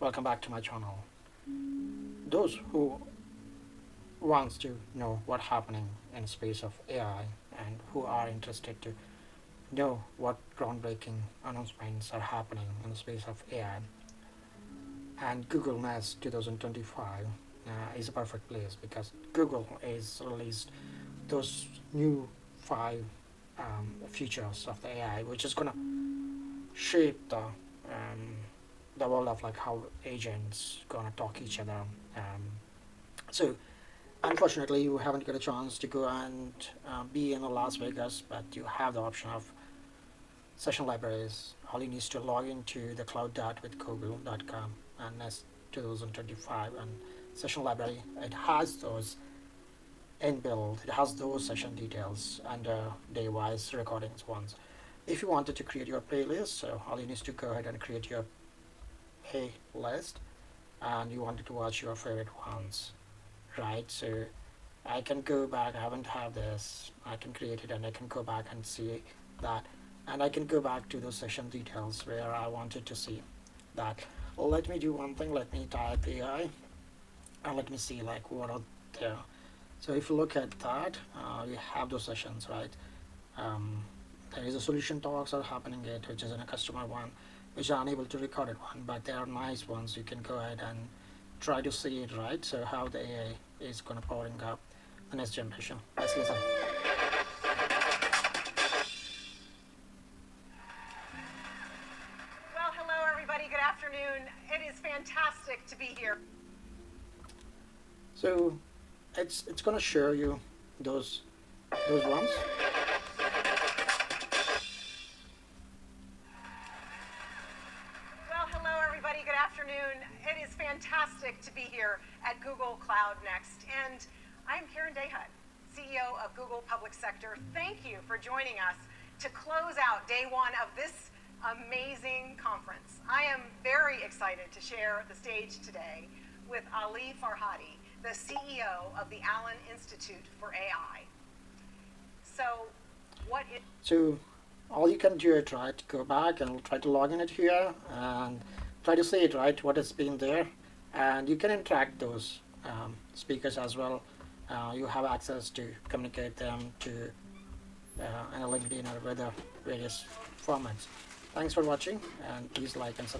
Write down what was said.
welcome back to my channel. Those who wants to know what's happening in space of AI and who are interested to know what groundbreaking announcements are happening in the space of AI, and Google Nest 2025 is a perfect place because Google is released those new five features of the AI, which is gonna shape the world of like how agents gonna talk each other. So unfortunately, you haven't got a chance to go and be in Las Vegas, but you have the option of session libraries. All you need is to log into the cloud.withgoogle.com and Nest 2025 and session library. It has those inbuilt. It has those session details and day-wise recordings ones. If you wanted to create your playlist, so all you need is to go ahead and create your playlist, and you wanted to watch your favorite ones, right? So I can go back. I haven't had this. I can create it and I can go back and see that, and I can go back to the session details where I wanted to see that. Let me do one thing. Let me type AI and let me see like what are there. So if you look at that, you have those sessions, right? Um, there is a solution talks are happening it, which is in a customer one, which are unable to record it one, but there are nice ones. You can go ahead and try to see it, right? So how the AI is gonna powering up the next generation. Let's listen. Well, hello everybody, good afternoon. It is fantastic to be here. So it's gonna show you those ones. Well, hello everybody, good afternoon. It is fantastic to be here at Google Cloud Next. And I'm Karen Dayhut, CEO of Google Public Sector. Thank you for joining us to close out day one of this amazing conference. I am very excited to share the stage today with Ali Farhadi, the CEO of the Allen Institute for AI. So, what is... So all you can do is right, go back and try to log in it here and try to see it, right, what has been there, and you can interact those speakers as well. You have access to communicate them to in a LinkedIn or other various formats. Thanks for watching, and please like and subscribe.